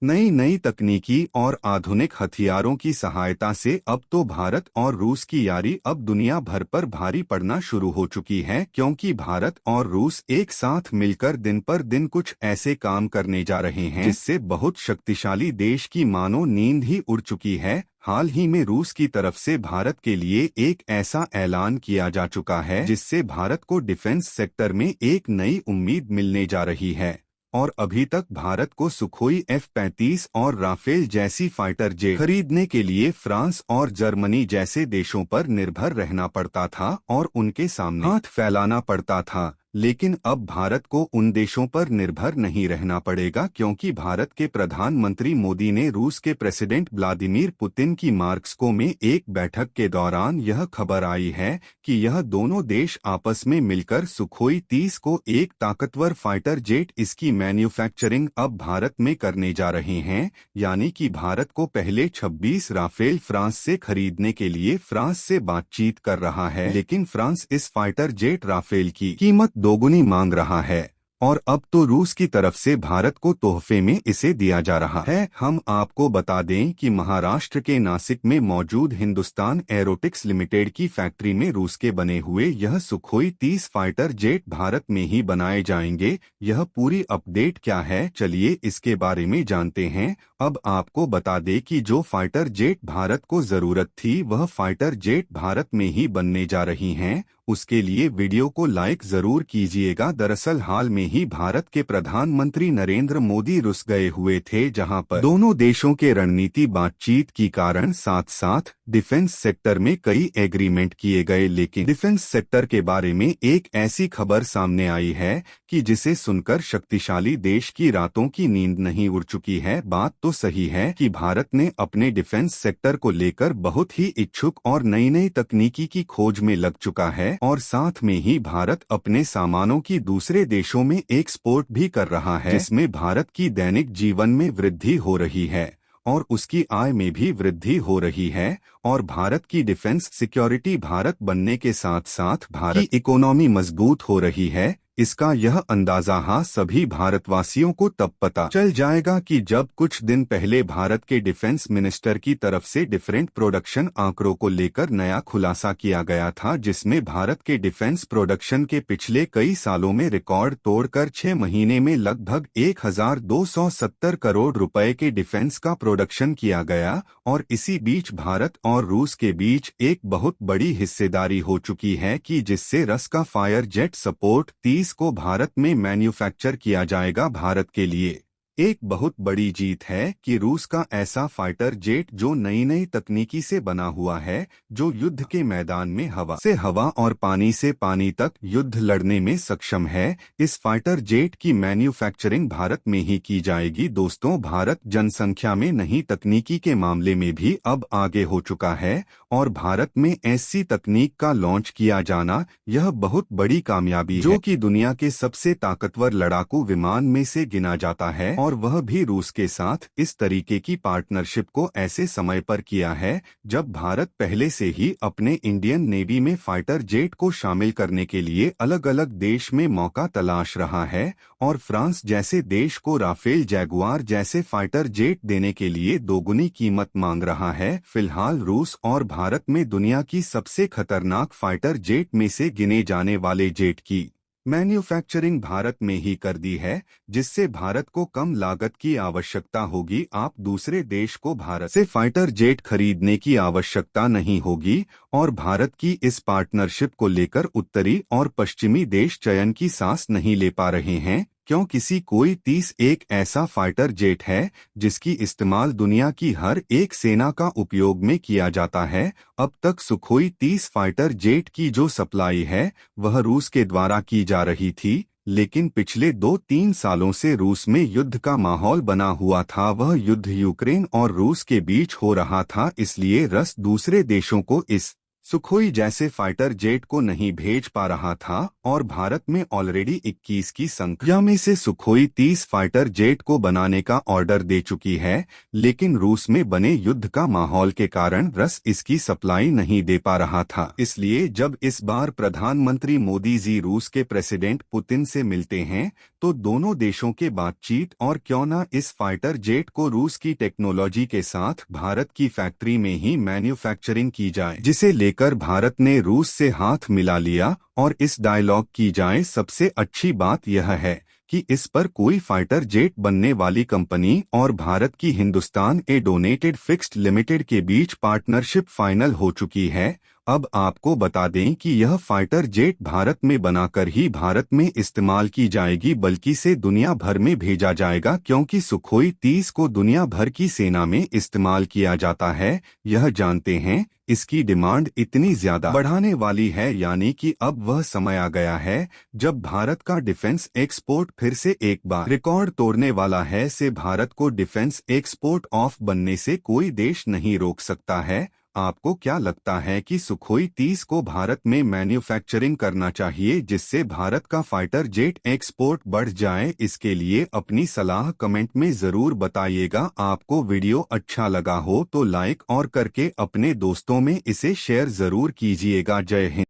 नई नई तकनीकी और आधुनिक हथियारों की सहायता से अब तो भारत और रूस की यारी अब दुनिया भर पर भारी पड़ना शुरू हो चुकी है, क्योंकि भारत और रूस एक साथ मिलकर दिन पर दिन कुछ ऐसे काम करने जा रहे हैं जिससे बहुत शक्तिशाली देश की मानो नींद ही उड़ चुकी है। हाल ही में रूस की तरफ से भारत के लिए एक ऐसा ऐलान किया जा चुका है जिससे भारत को डिफेंस सेक्टर में एक नई उम्मीद मिलने जा रही है। और अभी तक भारत को सुखोई F-35 और राफेल जैसी फाइटर जेट खरीदने के लिए फ्रांस और जर्मनी जैसे देशों पर निर्भर रहना पड़ता था और उनके सामने हाथ फैलाना पड़ता था। लेकिन अब भारत को उन देशों पर निर्भर नहीं रहना पड़ेगा, क्योंकि भारत के प्रधानमंत्री मोदी ने रूस के प्रेसिडेंट व्लादिमीर पुतिन की मास्को में एक बैठक के दौरान यह खबर आई है कि यह दोनों देश आपस में मिलकर सुखोई 30 को एक ताकतवर फाइटर जेट इसकी मैन्युफैक्चरिंग अब भारत में करने जा रहे हैं। यानी कि भारत को पहले 26 राफेल फ्रांस से खरीदने के लिए फ्रांस से बातचीत कर रहा है, लेकिन फ्रांस इस फाइटर जेट राफेल की कीमत दोगुनी मांग रहा है और अब तो रूस की तरफ से भारत को तोहफे में इसे दिया जा रहा है। हम आपको बता दें कि महाराष्ट्र के नासिक में मौजूद हिंदुस्तान एरोटिक्स लिमिटेड की फैक्ट्री में रूस के बने हुए यह सुखोई 30 फाइटर जेट भारत में ही बनाए जाएंगे। यह पूरी अपडेट क्या है, चलिए इसके बारे में जानते हैं। अब आपको बता दें कि जो फाइटर जेट भारत को जरूरत थी वह फाइटर जेट भारत में ही बनने जा रही हैं। उसके लिए वीडियो को लाइक जरूर कीजिएगा। दरअसल हाल में ही भारत के प्रधानमंत्री नरेंद्र मोदी रूस गए हुए थे, जहां पर दोनों देशों के रणनीति बातचीत के कारण साथ साथ डिफेंस सेक्टर में कई एग्रीमेंट किए गए। लेकिन डिफेंस सेक्टर के बारे में एक ऐसी खबर सामने आई है कि जिसे सुनकर शक्तिशाली देश की रातों की नींद नहीं उड़ चुकी है। बात तो सही है कि भारत ने अपने डिफेंस सेक्टर को लेकर बहुत ही इच्छुक और नई नई तकनीकी की खोज में लग चुका है और साथ में ही भारत अपने सामानों की दूसरे देशों में एक्सपोर्ट भी कर रहा है, जिसमें भारत की दैनिक जीवन में वृद्धि हो रही है और उसकी आय में भी वृद्धि हो रही है। और भारत की डिफेंस सिक्योरिटी भारत बनने के साथ साथ भारत की इकोनॉमी मजबूत हो रही है। इसका यह अंदाजा सभी भारतवासियों को तब पता चल जाएगा कि जब कुछ दिन पहले भारत के डिफेंस मिनिस्टर की तरफ से डिफरेंट प्रोडक्शन आंकड़ों को लेकर नया खुलासा किया गया था, जिसमें भारत के डिफेंस प्रोडक्शन के पिछले कई सालों में रिकॉर्ड तोड़कर 6 महीने में लगभग 1270 करोड़ रुपए के डिफेंस का प्रोडक्शन किया गया। और इसी बीच भारत और रूस के बीच एक बहुत बड़ी हिस्सेदारी हो चुकी है कि जिससे रस का फायर जेट सपोर्ट 30 को भारत में मैन्युफैक्चर किया जाएगा। भारत के लिए एक बहुत बड़ी जीत है कि रूस का ऐसा फाइटर जेट जो नई नई तकनीकी से बना हुआ है, जो युद्ध के मैदान में हवा से हवा और पानी से पानी तक युद्ध लड़ने में सक्षम है। इस फाइटर जेट की मैन्युफैक्चरिंग भारत में ही की जाएगी। दोस्तों, भारत जनसंख्या में नहीं तकनीकी के मामले में भी अब आगे हो चुका है और भारत में ऐसी तकनीक का लॉन्च किया जाना यह बहुत बड़ी कामयाबी है, जो कि दुनिया के सबसे ताकतवर लड़ाकू विमान में से गिना जाता है और वह भी रूस के साथ। इस तरीके की पार्टनरशिप को ऐसे समय पर किया है जब भारत पहले से ही अपने इंडियन नेवी में फाइटर जेट को शामिल करने के लिए अलग अलग देश में मौका तलाश रहा है और फ्रांस जैसे देश को राफेल जैगुआर जैसे फाइटर जेट देने के लिए दोगुनी कीमत मांग रहा है। फिलहाल रूस और भारत में दुनिया की सबसे खतरनाक फाइटर जेट में से गिने जाने वाले जेट की मैन्युफैक्चरिंग भारत में ही कर दी है, जिससे भारत को कम लागत की आवश्यकता होगी। आप दूसरे देश को भारत से फाइटर जेट खरीदने की आवश्यकता नहीं होगी और भारत की इस पार्टनरशिप को लेकर उत्तरी और पश्चिमी देश चयन की सांस नहीं ले पा रहे हैं, क्यों किसी कोई 30 एक ऐसा फाइटर जेट है जिसकी इस्तेमाल दुनिया की हर एक सेना का उपयोग में किया जाता है। अब तक सुखोई 30 फाइटर जेट की जो सप्लाई है वह रूस के द्वारा की जा रही थी, लेकिन पिछले 2-3 सालों से रूस में युद्ध का माहौल बना हुआ था। वह युद्ध यूक्रेन और रूस के बीच हो रहा था, इसलिए रूस दूसरे देशों को इस सुखोई जैसे फाइटर जेट को नहीं भेज पा रहा था और भारत में ऑलरेडी 21 की संख्या में से सुखोई 30 फाइटर जेट को बनाने का ऑर्डर दे चुकी है, लेकिन रूस में बने युद्ध का माहौल के कारण रस इसकी सप्लाई नहीं दे पा रहा था। इसलिए जब इस बार प्रधानमंत्री मोदी जी रूस के प्रेसिडेंट पुतिन से मिलते हैं तो दोनों देशों के बातचीत और क्यों न इस फाइटर जेट को रूस की टेक्नोलॉजी के साथ भारत की फैक्ट्री में ही मैन्युफैक्चरिंग की जाए, जिसे लेकर भारत ने रूस से हाथ मिला लिया। और इस डायलॉग की जाए सबसे अच्छी बात यह है कि इस पर कोई फाइटर जेट बनने वाली कंपनी और भारत की हिंदुस्तान एरोनॉटिक्स फिक्स्ड लिमिटेड के बीच पार्टनरशिप फाइनल हो चुकी है। अब आपको बता दें कि यह फाइटर जेट भारत में बनाकर ही भारत में इस्तेमाल की जाएगी, बल्कि से दुनिया भर में भेजा जाएगा, क्योंकि सुखोई 30 को दुनिया भर की सेना में इस्तेमाल किया जाता है। यह जानते हैं इसकी डिमांड इतनी ज्यादा बढ़ाने वाली है, यानी कि अब वह समय आ गया है जब भारत का डिफेंस एक्सपोर्ट फिर से एक बार रिकॉर्ड तोड़ने वाला है। से भारत को डिफेंस एक्सपोर्ट ऑफ बनने से कोई देश नहीं रोक सकता है। आपको क्या लगता है कि सुखोई 30 को भारत में मैन्युफैक्चरिंग करना चाहिए जिससे भारत का फाइटर जेट एक्सपोर्ट बढ़ जाए? इसके लिए अपनी सलाह कमेंट में जरूर बताइएगा। आपको वीडियो अच्छा लगा हो तो लाइक और करके अपने दोस्तों में इसे शेयर जरूर कीजिएगा। जय हिंद।